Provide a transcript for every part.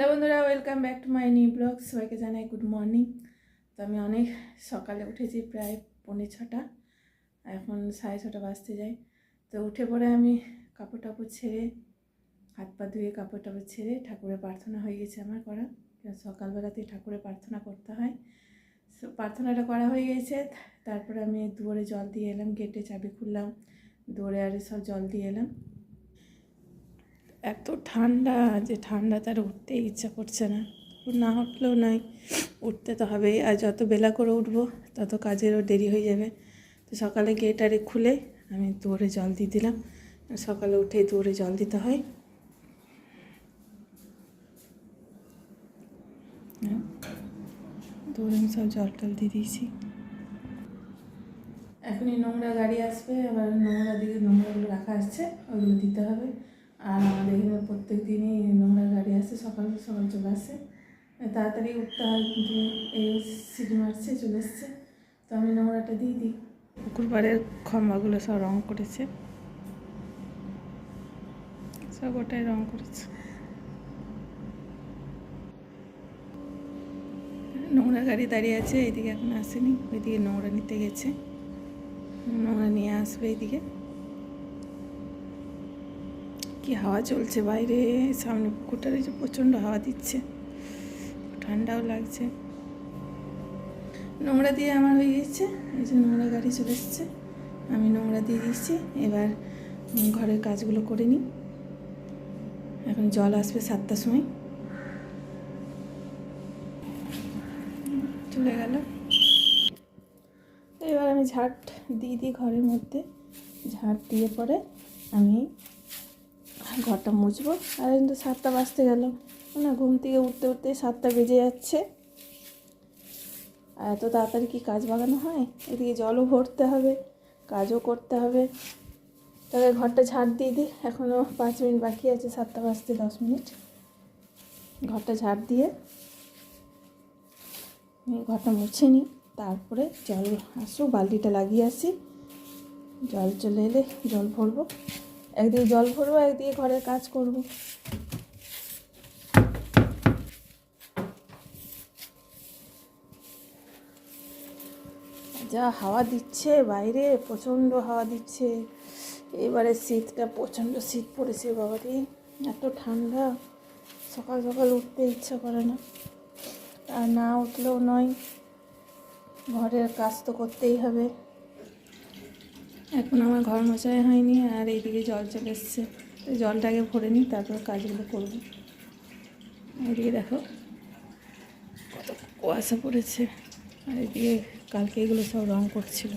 Hello বন্ধুরা, welcome back to my new blog. সবাইকে জানাই গুড মর্নিং। তো আমি অনেক সকালে উঠেছি, প্রায় 5:45। এখন 6:30 বাজতে যাই। তো উঠে পরে আমি কাপড় টাপড় ছেড়ে, হাত পা ধুয়ে কাপড় টাপড় ছেড়ে ঠাকুরের প্রার্থনা হয়ে গেছে আমার করা। সকালবেলাতেই ঠাকুরের প্রার্থনা করতে হয়। প্রার্থনাটা করা হয়ে গেছে। তারপরে আমি দুয়ারে জল দিয়ে এলাম, গেটে চাবি খুললাম, দুয়ারে আরে সব জল দিয়ে এলাম। এত ঠান্ডা যে ঠান্ডাতে আর উঠতে ইচ্ছা করছে না। না উঠলেও নয়, উঠতে তো হবেই। আর যত বেলা করে উঠবো তত কাজেরও দেরি হয়ে যাবে। তো সকালে গেট আরে খুলে আমি দুয়ারে জল দিয়ে দিলাম। সকালে উঠে দুয়ারে জল দিতে হয়। দুয়ারে আমি সব জল টল দিয়ে দিয়েছি। এখনই নোংরা গাড়ি আসবে, আবার নোংরা দিকে নোংরাগুলো রাখা আসছে, ওইগুলো দিতে হবে। আর আমাদের এখানে প্রত্যেক দিনই নোংরা গাড়ি আসে, সকাল সকাল চলে আসে। তাড়াতাড়ি উঠতে হয়, কিন্তু এই সিটি মারছে, চলে এসছে। তো আমি নোংরাটা দিয়ে দিই। পুকুর পাড়ের খম্বাগুলো সব রং করেছে, সব ওটাই রং করেছে। নোংরা গাড়ি দাঁড়িয়ে আছে, এইদিকে এখন আসেনি, ওইদিকে নোংরা নিতে গেছে। নোংরা নিয়ে আসবে এইদিকে। কি হাওয়া চলছে বাইরে, সামনে পুকুরটা রয়েছে, প্রচণ্ড হাওয়া দিচ্ছে, ঠান্ডাও লাগছে। নোংরা দিয়ে আমার হয়ে গেছে, এই যে নোংরা গাড়ি চলে এসছে, আমি নোংরা দিয়ে দিচ্ছি। এবার ঘরের কাজগুলো করে নিই। এখন জল আসবে 7টার সময়, চলে গেল। এবার আমি ঝাঁট দিয়ে দিই ঘরের মধ্যে। ঝাঁট দিয়ে পরে আমি ঘরটা মুছবো। আর কিন্তু 7টা বাজতে গেল না, ঘুম থেকে উঠতে উঠতে 7টা বেজে যাচ্ছে। আর এত তাড়াতাড়ি কি কাজ বাগানো হয়? এদিকে জলও ভরতে হবে, কাজও করতে হবে। তবে ঘরটা ঝাঁট দিয়ে দিই, এখনও 5 মিনিট বাকি আছে, 7টা বাজতে 10 মিনিট। ঘরটা ঝাঁট দিয়ে ঘরটা মুছে নিই, তারপরে জল আসুক, বালতিটা লাগিয়ে আসি। জল চলে এলে জল ভরবো, একদিকে জল ভরবো, একদিকে ঘরের কাজ করব। যা হাওয়া দিচ্ছে বাইরে, প্রচণ্ড হাওয়া দিচ্ছে। এবারে শীতটা, প্রচণ্ড শীত পড়েছে বাবারে, এত ঠান্ডা, সকাল সকাল উঠতে ইচ্ছা করে না। আর না উঠলেও নয়, ঘরের কাজ তো করতেই হবে। এখন আমার ঘর মোছাই হয়নি, আর এইদিকে জল চলে এসছে। জলটাকে ভরে নিই, তারপর কাজগুলো করবো। এইদিকে দেখো কত কুয়াশা পড়েছে। আর এদিকে কালকে এগুলো সব রং করছিল,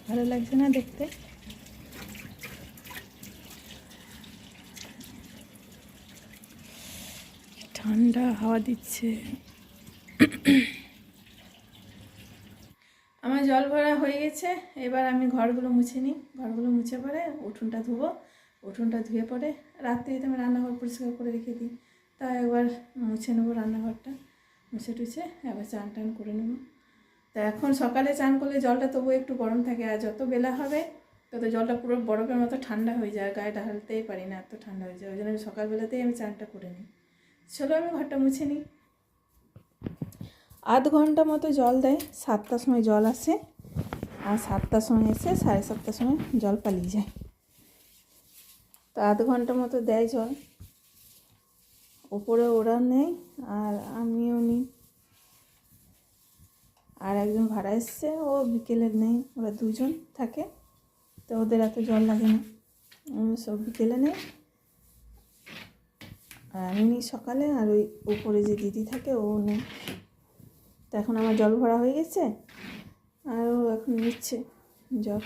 ভালো লাগছে না দেখতে। ঠান্ডা হাওয়া দিচ্ছে। আমার জল ভরা হয়ে গেছে। এবার আমি ঘরগুলো মুছে নিই। ঘরগুলো মুছে পরে উঠোনটা ধুবো। উঠোনটা ধুয়ে পরে রাত্রিতে আমি রান্নাঘর পরিষ্কার করে রেখে দিই। তা একবার মুছে নেবো রান্নাঘরটা, মুছে টুছে একবার চান টান করে নেবো। তা এখন সকালে চান করলে জলটা তবুও একটু গরম থাকে, আর যত বেলা হবে তত জলটা পুরো বরফের মতো ঠান্ডা হয়ে যায়, গায়ে ঢালতেই পারি না, এত ঠান্ডা হয়ে যায়। ওই জন্য আমি সকালবেলাতেই আমি চানটা করে নিই। চলো আমি ঘরটা মুছে নিই। আধ ঘন্টা মতো জল দেয়, 7টার সময় জল আসে, আর 7টার সময় এসে 7:30টার সময় জল পালিয়ে যায়। তো আধ ঘন্টা মতো দেয় জল। ওপরে ওরা নেই আর আমিও নিই। আর একজন ভাড়া এসছে, ও বিকেলে নেই, ওরা দুজন থাকে, তো ওদের এত জল লাগে না। সব বিকেলে নেই, আর আমি নিই সকালে। আর ওই উপরে যে দিদি থাকে ও নেই। তো এখন আমার জল ভরা হয়ে গেছে, আর ও এখন নিচ্ছে জল।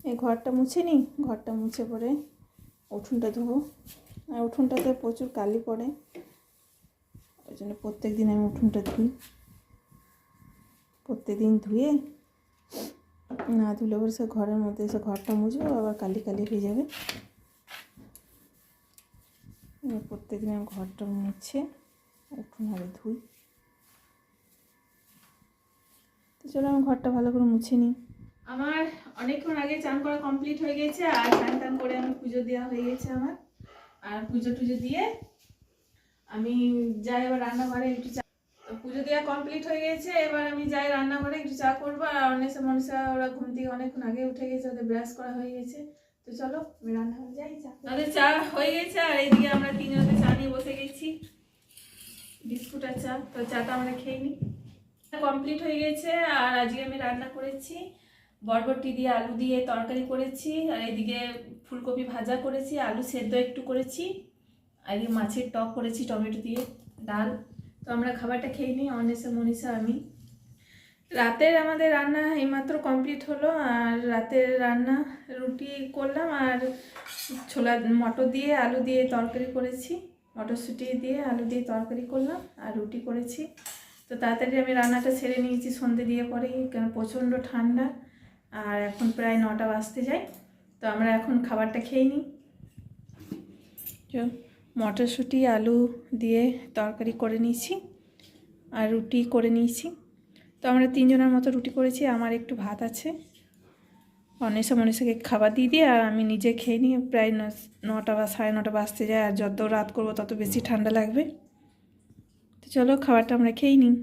এই ঘরটা মুছে নিই, ঘরটা মুছে পরে উঠোনটা ধোবো। আর উঠোনটাতে প্রচুর কালি পড়ে, ওই জন্য প্রত্যেক দিন আমি উঠোনটা ধুই। প্রত্যেকদিন ধুয়ে না ধুলে পরে সে ঘরের মধ্যে এসে ঘরটা মুছবো, আবার কালি কালি হয়ে যাবে। প্রত্যেকদিন আমি ঘরটা মুছে উঠোন আরে ধুই। তো চলো আমি ঘরটা ভালো করে মুছে নিই। আমার অনেকক্ষণ আগে চান করা কমপ্লিট হয়ে গেছে, আর চান টান করে আমি পুজো দেওয়া হয়ে গেছে আমার। আর পুজো টুজো দিয়ে আমি যাই এবার রান্নাঘরে একটু চা। তো পুজো দেওয়া কমপ্লিট হয়ে গেছে, এবার আমি যাই রান্নাঘরে একটু চা করবো। আর অনেসা মনীষা ওরা ঘুম থেকে অনেকক্ষণ আগে উঠে গেছে, ওদের ব্রাশ করা হয়ে গেছে। তো চলো আমি রান্নাঘরে যাই, চা ওদের চা হয়ে গেছে। আর এইদিকে আমরা তিনজনে চা নিয়ে বসে গেছি, বিস্কুট আর চা। তো চাটা আমরা খেয়ে নিই। কমপ্লিট হয়ে গেছে। আর আজকে আমি রান্না করেছি বরবটি দিয়ে আলু দিয়ে তরকারি করেছি, আর এদিকে ফুলকপি ভাজা করেছি, আলু সেদ্ধ একটু করেছি, আর এদিকে মাছের টক করেছি টমেটো দিয়ে, ডাল। তো আমরা খাবারটা খেয়ে নিই, অনেসা মনীষা আমি। রাতের আমাদের রান্না এইমাত্র কমপ্লিট হলো। আর রাতের রান্না রুটি করলাম, আর ছোলা মটর দিয়ে আলু দিয়ে তরকারি করেছি, মটরশুঁটি দিয়ে আলু দিয়ে তরকারি করলাম, আর রুটি করেছি। তো তাড়াতাড়ি আমি রান্নাটা ছেড়ে নিয়েছি সন্ধে দিয়ে পরেই, কারণ প্রচণ্ড ঠান্ডা। আর এখন প্রায় 9টা বাজতে যায়। তো আমরা এখন খাবারটা খেয়ে নিই। মটরশুঁটি আলু দিয়ে তরকারি করে নিয়েছি, আর রুটি করে নিয়েছি। তো আমরা তিনজনের মতো রুটি করেছি, আমার একটু ভাত আছে। অনেসা মনীষাকে খাবার দিয়ে দিই, আর আমি নিজে খেয়ে নিই। প্রায় 9টা বা 9:30 বাজতে যায়। আর যত রাত করবো তত বেশি ঠান্ডা লাগবে। তো চলো খাবারটা আমরা খেয়ে নিই।